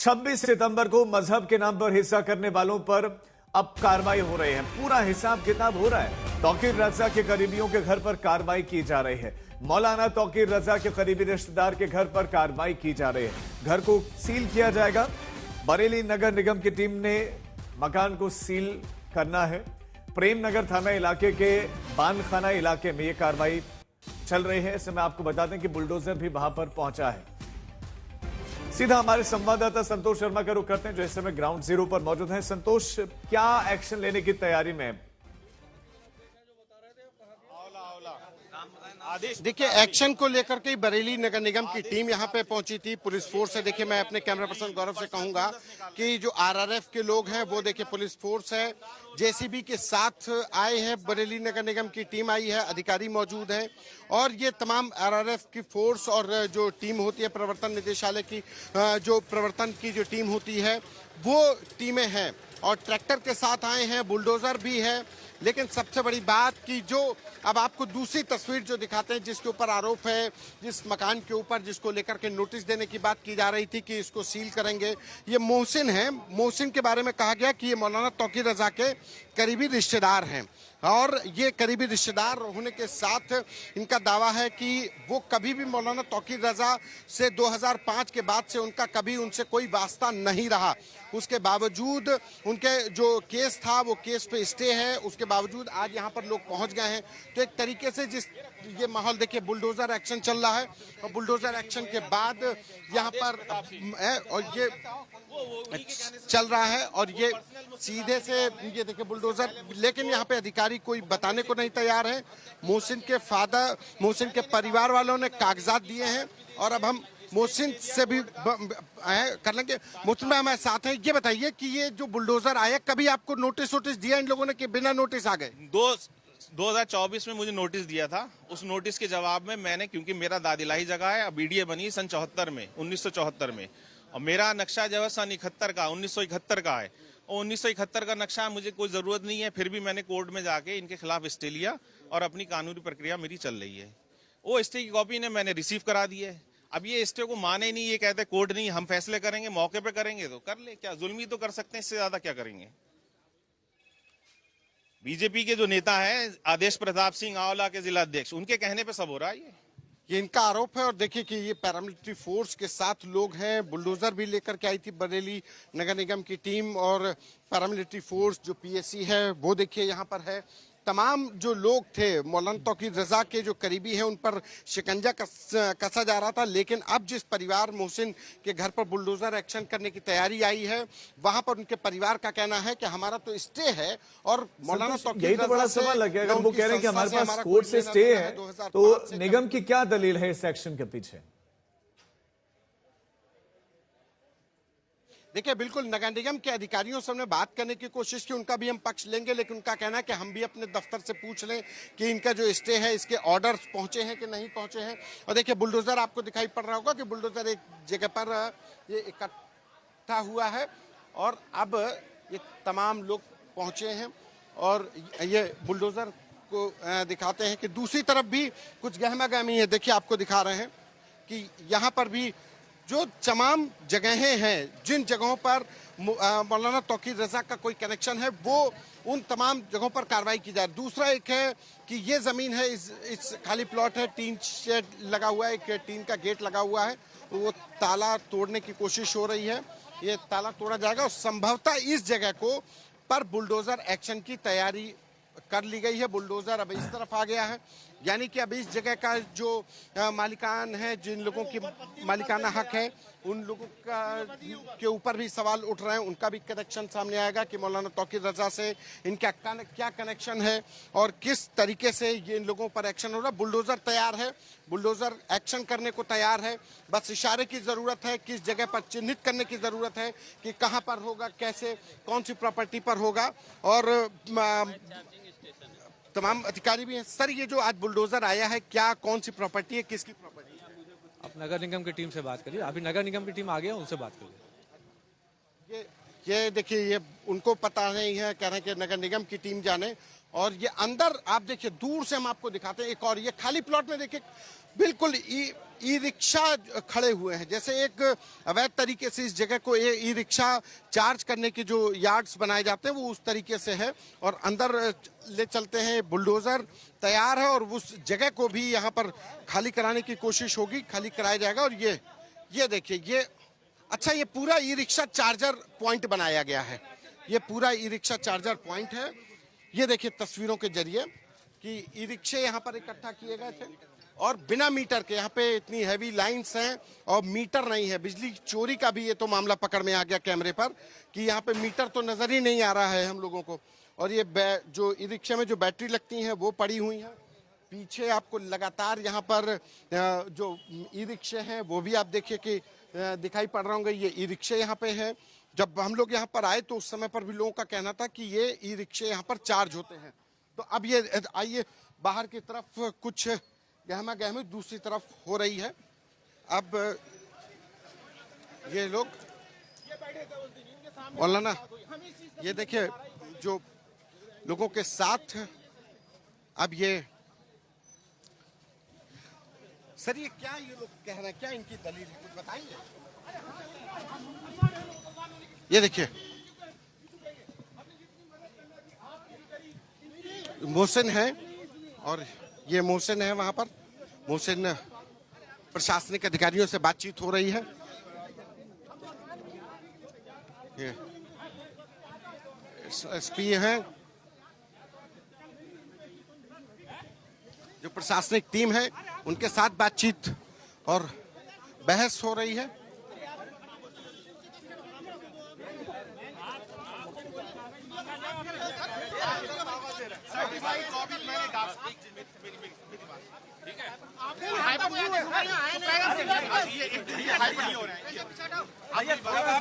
26 सितंबर को मजहब के नाम पर हिस्सा करने वालों पर अब कार्रवाई हो रही है। पूरा हिसाब किताब हो रहा है। तौकीर रजा के करीबियों के घर पर कार्रवाई की जा रही है। मौलाना तौकीर रजा के करीबी रिश्तेदार के घर पर कार्रवाई की जा रही है। घर को सील किया जाएगा। बरेली नगर निगम की टीम ने मकान को सील करना है। प्रेम नगर थाना इलाके के बानखाना इलाके में यह कार्रवाई चल रही है। इसमें आपको बता दें कि बुलडोजर भी वहां पर पहुंचा है। सीधा हमारे संवाददाता संतोष शर्मा का रुख करते हैं, जो इस समय ग्राउंड जीरो पर मौजूद हैं। संतोष, क्या एक्शन लेने की तैयारी में है? देखिए, एक्शन को लेकर के बरेली नगर निगम की टीम यहां पे पहुंची थी। पुलिस फोर्स है। देखिए, मैं अपने कैमरा पर्सन गौरव से कहूंगा कि जो आरआरएफ के लोग हैं वो देखिए पुलिस फोर्स है, जेसीबी के साथ आए हैं। बरेली नगर निगम की टीम आई है, अधिकारी मौजूद हैं और ये तमाम आरआरएफ की फोर्स और जो टीम होती है प्रवर्तन निदेशालय की, जो प्रवर्तन की जो टीम होती है वो टीमें हैं और ट्रैक्टर के साथ आए हैं, बुलडोजर भी है। लेकिन सबसे बड़ी बात कि जो अब आपको दूसरी तस्वीर जो दिखाते हैं, जिसके ऊपर आरोप है, जिस मकान के ऊपर जिसको लेकर के नोटिस देने की बात की जा रही थी कि इसको सील करेंगे, ये मोहसिन है। मोहसिन के बारे में कहा गया कि ये मौलाना तौकीर रजा के करीबी रिश्तेदार हैं और ये करीबी रिश्तेदार होने के साथ इनका दावा है कि वो कभी भी मौलाना तौकीर रजा से 2005 के बाद से उनका कभी उनसे कोई वास्ता नहीं रहा। उसके बावजूद उनके जो केस था वो केस पे स्टे है, उसके बावजूद आज यहाँ पर लोग पहुँच गए हैं। तो एक तरीके से जिस ये माहौल देखिए, बुलडोजर एक्शन चल रहा है और बुलडोजर एक्शन के बाद यहाँ पर है और ये चल रहा है और ये सीधे से ये देखिए बुलडोजर, लेकिन यहाँ पे अधिकारी कोई बताने को नहीं तैयार है। मोहसिन के फादर, मोहसिन के परिवार वालों ने कागजात दिए हैं और अब हम मोहसिन से भी कर लेंगे। मोहसिन भाई हमारे साथ हैं। ये बताइए कि ये जो बुलडोजर आया, कभी आपको नोटिस दिया इन लोगों ने कि बिना नोटिस आ गए? 2024 में मुझे नोटिस दिया था। उस नोटिस के जवाब में मैंने, क्योंकि मेरा दादिलाई जगह है, बीडीए बनी सन 74 में, 1974 में, और मेरा नक्शा जो है सन 71 का, 1971 का है और 1971 का नक्शा मुझे कोई जरूरत नहीं है। फिर भी मैंने कोर्ट में जाके इनके खिलाफ स्टे लिया और अपनी कानूनी प्रक्रिया मेरी चल रही है। वो स्टे की कॉपी ने मैंने रिसीव करा दी है। अब ये स्टे को माने नहीं, ये कहते कोर्ट नहीं, हम फैसले करेंगे, मौके पे करेंगे तो कर ले, क्या जुल्मी तो कर सकते हैं, इससे ज्यादा क्या करेंगे। बीजेपी के जो नेता हैं आदेश प्रताप सिंह आंवला के जिला अध्यक्ष, उनके कहने पे सब हो रहा है। ये इनका आरोप है और देखिए कि ये पैरामिलिट्री फोर्स के साथ लोग हैं। बुलडोजर भी लेकर के आई थी बरेली नगर निगम की टीम और पैरामिलिट्री फोर्स जो पीएससी है वो देखिए यहाँ पर है। तमाम जो लोग थे मौलाना तौकीर रजा के जो करीबी हैं उन पर शिकंजा कसा जा रहा था। लेकिन अब जिस परिवार मोहसिन के घर पर बुलडोजर एक्शन करने की तैयारी आई है, वहां पर उनके परिवार का कहना है कि हमारा तो स्टे है और मौलाना तौकीर यही तो बड़ा सवाल लग गया। अगर वो कह रहे हैं कि हमारे पास कोर्ट से स्टे है, तो निगम की क्या दलील है इस एक्शन के पीछे? देखिए, बिल्कुल नगर निगम के अधिकारियों से हमने बात करने की कोशिश की, उनका भी हम पक्ष लेंगे, लेकिन उनका कहना है कि हम भी अपने दफ्तर से पूछ लें कि इनका जो स्टे है इसके ऑर्डर्स पहुंचे हैं कि नहीं पहुंचे हैं। और देखिए बुलडोजर आपको दिखाई पड़ रहा होगा कि बुलडोजर एक जगह पर ये इकट्ठा हुआ है और अब ये तमाम लोग पहुंचे हैं और ये बुलडोजर को दिखाते हैं कि दूसरी तरफ भी कुछ गहमा गहमी है। देखिए, आपको दिखा रहे हैं कि यहाँ पर भी जो तमाम जगहें हैं, जिन जगहों पर मौलाना तौकीर रजा का कोई कनेक्शन है, वो उन तमाम जगहों पर कार्रवाई की जाए। दूसरा एक है कि ये जमीन है, इस खाली प्लॉट है, टीन शेड लगा हुआ है, एक टीन का गेट लगा हुआ है, तो वो ताला तोड़ने की कोशिश हो रही है। ये ताला तोड़ा जाएगा और संभवतः इस जगह को पर बुलडोजर एक्शन की तैयारी कर ली गई है। बुलडोजर अब इस तरफ आ गया है, यानी कि अब इस जगह का जो मालिकान है, जिन लोगों की मालिकाना हक है, उन लोगों का के ऊपर भी सवाल उठ रहे हैं। उनका भी कनेक्शन सामने आएगा कि मौलाना तौकीर रजा से इनका क्या कनेक्शन है और किस तरीके से ये इन लोगों पर एक्शन हो रहा है। बुलडोजर तैयार है, बुलडोजर एक्शन करने को तैयार है, बस इशारे की जरूरत है, किस जगह पर चिन्हित करने की जरूरत है कि कहाँ पर होगा, कैसे, कौन सी प्रॉपर्टी पर होगा। और तमाम अधिकारी भी हैं। सर, ये जो आज बुलडोजर आया है, क्या कौन सी प्रॉपर्टी है, किसकी प्रॉपर्टी है? आप नगर निगम की टीम से बात करिए। अभी नगर निगम की टीम आ गया, उनसे बात करिए। ये देखिए, ये उनको पता नहीं है, कह रहे हैं कि नगर निगम की टीम जाने। और ये अंदर आप देखिए, दूर से हम आपको दिखाते हैं एक और ये खाली प्लॉट में देखिए, बिल्कुल ई रिक्शा खड़े हुए हैं, जैसे एक अवैध तरीके से इस जगह को ई रिक्शा चार्ज करने के जो यार्ड्स बनाए जाते हैं वो उस तरीके से है, और अंदर ले चलते हैं, बुलडोजर तैयार है और उस जगह को भी यहाँ पर खाली कराने की कोशिश होगी, खाली कराया जाएगा। और ये देखिए, ये अच्छा, ये पूरा ई रिक्शा चार्जर पॉइंट बनाया गया है, ये पूरा ई रिक्शा चार्जर पॉइंट है। ये देखिए तस्वीरों के जरिए कि ई रिक्शे यहाँ पर इकट्ठा किए गए थे और बिना मीटर के, यहाँ पे इतनी हैवी लाइंस हैं और मीटर नहीं है। बिजली चोरी का भी ये तो मामला पकड़ में आ गया कैमरे पर कि यहाँ पे मीटर तो नजर ही नहीं आ रहा है हम लोगों को। और ये जो ई रिक्शे में जो बैटरी लगती हैं वो पड़ी हुई हैं पीछे। आपको लगातार यहाँ पर जो ई रिक्शे हैं वो भी आप देखिए कि दिखाई पड़ रहे होंगे। ये ई रिक्शे यहाँ पे है। जब हम लोग यहाँ पर आए तो उस समय पर भी लोगों का कहना था कि ये ई रिक्शे यहाँ पर चार्ज होते हैं। तो अब ये आइए बाहर की तरफ कुछ गहमा गहमी दूसरी तरफ हो रही है। अब ये लोग मौलाना, ये देखिए जो लोगों के साथ अब ये सर, ये क्या ये लोग कह रहे हैं, क्या इनकी दलील है, कुछ बताएंगे? ये देखिए मोहसिन है और ये मोहसिन है, वहां पर मोहसिन प्रशासनिक अधिकारियों से बातचीत हो रही है। ये एसपी हैं, जो प्रशासनिक टीम है उनके साथ बातचीत और बहस हो रही है।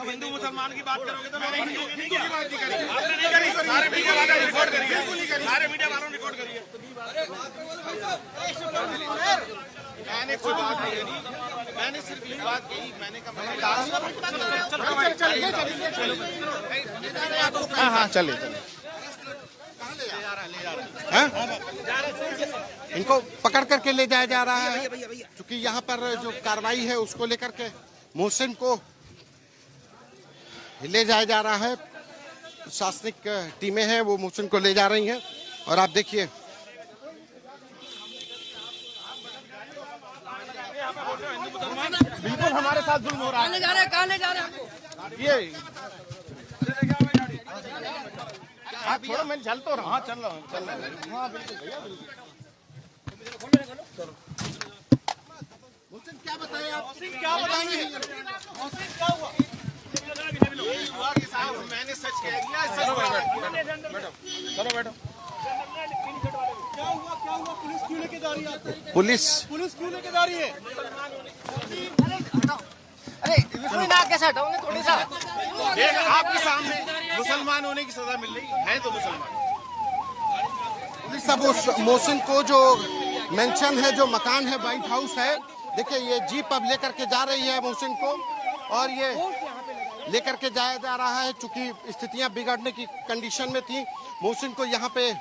हिंदू मुसलमान की बात करोगे तो मैंने हिंदू की बात नहीं करी, आपने नहीं करी। सारे मीडिया वालों ने रिकॉर्ड करिए, सारे मीडिया वालों ने रिकॉर्ड करिए। मैंने कोई बात नहीं करी, मैंने सिर्फ ये बात कही, मैंने कहा हाँ चलिए इनको पकड़ करके ले जाया जा रहा है, क्योंकि यहाँ पर जो कार्रवाई है उसको लेकर के मोहसिन को ले जाया जा रहा है। प्रशासनिक टीमें हैं वो मोहसिन को ले जा रही हैं और आप देखिए बिल्कुल हमारे साथ जुल्म हो रहा है। कहाँ ले जा रहे हैं ये हाँ छोड़ो, मैं चल तो रहा हूँ। हाँ चल रहा हूँ, चल रहा हूँ। हाँ बिल्कुल भैया, बिल्कुल। मोहसिन क्या बताएं आप? क्या बताएंगे? क्या हुआ? साहब मैंने सच कह दिया। चलो बैठो। क्या हुआ पुलिस क्यों लेके जा रही है? पुलिस क्यों लेके जा रही है? अरे ना कैसे हटाओगे थोड़ी सा? देख आपके सामने मुसलमान होने की सजा मिल रही है तो मुसलमान। पुलिस अब उस मोहसिन को जो मेंशन है, जो मकान है, व्हाइट हाउस है, देखिए ये जीप अब लेकर के जा रही है मोहसिन को और ये लेकर के जाया जा रहा है। चूंकि स्थितियां बिगड़ने की कंडीशन में थी, मोहसिन को यहाँ पे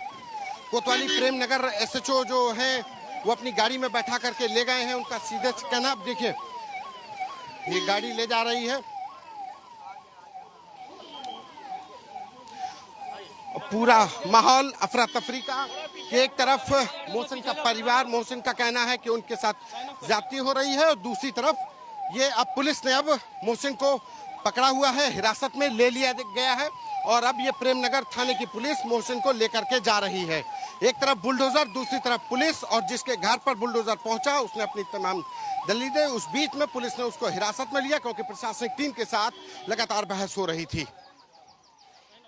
कोतवाली प्रेम नगर SHO जो है वो अपनी गाड़ी में बैठा करके ले गए हैं। उनका सीधे कहना, आप देखिए ये गाड़ी ले जा रही है, पूरा माहौल अफरा तफरी का कि एक तरफ मोहसिन का परिवार, मोहसिन का कहना है कि उनके साथ ज्यादती हो रही है और दूसरी तरफ ये अब पुलिस ने अब मोहसिन को पकड़ा हुआ है, हिरासत में ले लिया गया है और अब ये प्रेमनगर थाने की पुलिस मोहसिन को लेकर के जा रही है। एक तरफ बुलडोजर, दूसरी तरफ पुलिस, और जिसके घर पर बुलडोजर पहुंचा उसने अपनी तमाम दलील दी। उस बीच में पुलिस ने उसको हिरासत में लिया क्योंकि प्रशासनिक टीम के साथ लगातार बहस हो रही थी।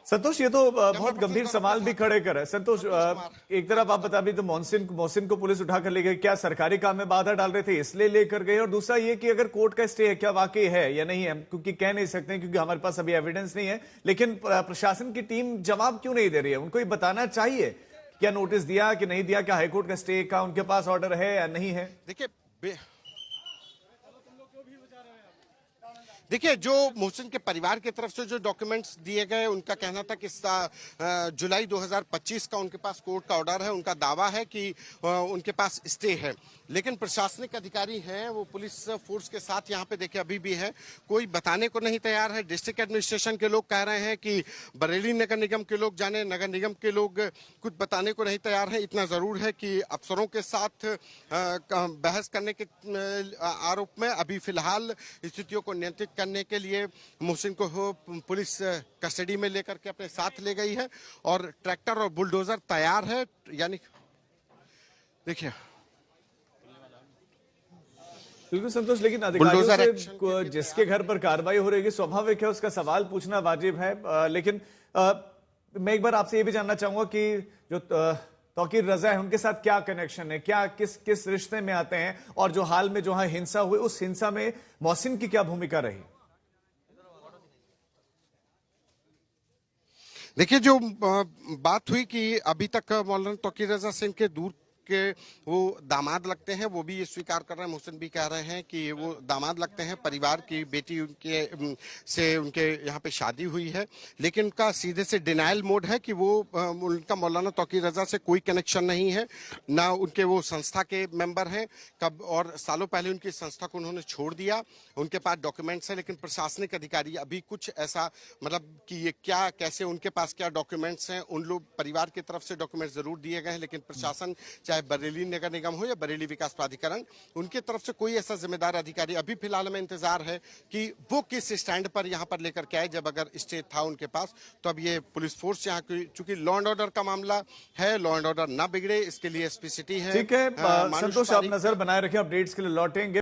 संतोष, ये तो बहुत गंभीर सवाल भी खड़े कर है। संतोष, एक तरफ आप बता भी तो मोहसिन को पुलिस उठाकर ले गई, क्या सरकारी काम में बाधा डाल रहे थे इसलिए लेकर गए? और दूसरा ये कि अगर कोर्ट का स्टे है, क्या वाकई है या नहीं है, क्योंकि कह नहीं सकते क्योंकि हमारे पास अभी एविडेंस नहीं है, लेकिन प्रशासन की टीम जवाब क्यों नहीं दे रही है? उनको ये बताना चाहिए, क्या नोटिस दिया कि नहीं दिया, क्या हाईकोर्ट का स्टे का उनके पास ऑर्डर है या नहीं है? देखिए देखिए, जो मोहसिन के परिवार की तरफ से जो डॉक्यूमेंट्स दिए गए, उनका कहना था कि जुलाई 2025 का उनके पास कोर्ट का ऑर्डर है। उनका दावा है कि उनके पास स्टे है, लेकिन प्रशासनिक अधिकारी हैं वो पुलिस फोर्स के साथ यहाँ पे देखिए अभी भी है, कोई बताने को नहीं तैयार है। डिस्ट्रिक्ट एडमिनिस्ट्रेशन के लोग कह रहे हैं कि बरेली नगर निगम के लोग जाने, नगर निगम के लोग कुछ बताने को नहीं तैयार है। इतना जरूर है कि अफसरों के साथ बहस करने के आरोप में अभी फिलहाल स्थितियों को नियंत्रित करने के लिए मोहसिन को पुलिस कस्टडी में लेकर के अपने साथ ले गई है और ट्रैक्टर और बुलडोजर तैयार है। यानी देखिए, बिल्कुल संतोष, लेकिन अधिकारियों से जिसके घर पर कार्रवाई हो रही है स्वाभाविक है, उसका सवाल पूछना वाजिब है। लेकिन मैं एक बार आपसे ये भी जानना चाहूंगा कि जो तौकीर रजा है उनके साथ क्या कनेक्शन है, क्या किस रिश्ते में आते हैं, और जो हाल में जो है हिंसा हुई उस हिंसा में मोहसिन की क्या भूमिका रही? देखिए, जो बात हुई कि अभी तक मौलाना तौकीर रजा सिंह के दूर के वो दामाद लगते हैं, वो भी ये स्वीकार कर रहे हैं। मोहसिन भी कह रहे हैं कि वो दामाद लगते हैं, परिवार की बेटी उनके से उनके यहाँ पे शादी हुई है, लेकिन उनका सीधे से डिनायल मोड है कि वो उनका मौलाना तौकीर रजा से कोई कनेक्शन नहीं है, ना उनके वो संस्था के मेंबर हैं कब, और सालों पहले उनकी संस्था को उन्होंने छोड़ दिया। उनके पास डॉक्यूमेंट्स है, लेकिन प्रशासनिक अधिकारी अभी कुछ ऐसा मतलब कि ये क्या कैसे उनके पास क्या डॉक्यूमेंट्स हैं, उन लोग परिवार की तरफ से डॉक्यूमेंट जरूर दिए गए हैं, लेकिन प्रशासन चाहे बरेली नगर निगम हो या बरेली विकास प्राधिकरण, उनके तरफ से कोई ऐसा जिम्मेदार अधिकारी अभी फिलहाल में इंतजार है कि वो किस स्टैंड पर यहाँ पर लेकर के आए। जब अगर स्टे था उनके पास तो अब ये पुलिस फोर्स यहाँ की, चूंकि लॉ एंड ऑर्डर का मामला है, लॉ एंड ऑर्डर ना बिगड़े इसके लिए एसपी सिटी है। ठीक है संतोष, आप नजर बनाए रखें, अपडेट्स के लिए लौटेंगे।